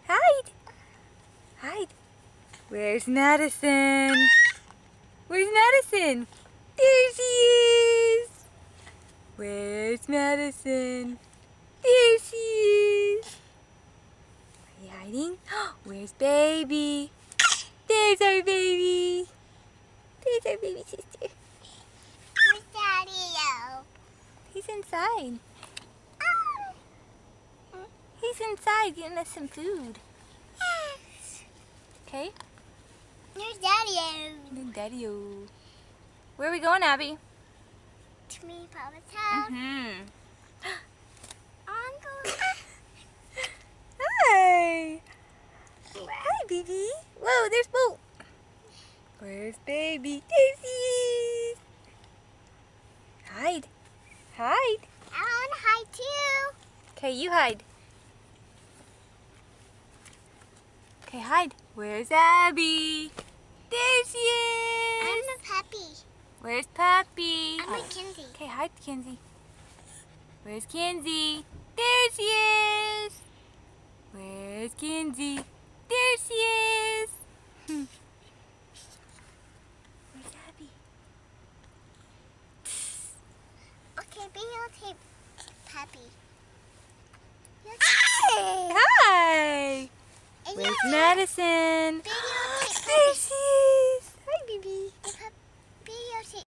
Hide. Hide. Where's Madison? Where's Madison? There she is. Where's Madison? There she is. Are you hiding? Where's baby? There's our baby. There's our baby sister. Where's Daddy-o? He's inside. He's inside getting us some food. Okay? There's Daddy-o. Daddy-o. Where are we going, Abby? To me, Papa's house. Uncle. Hi. Hi, baby. Whoa, there's Bo. Where's baby? There she is. Hide. Hide. I want to hide too. Okay, you hide. Okay, hide. Where's Abby? There she is. I'm a puppy. Where's Puppy? I'm a Kinsey. Okay, hide, Kenzie. Where's Kenzie? There she is. Where's Kenzie? There she is. Where's Abby? Okay, videotape puppy. Hi. And Where's you Madison? video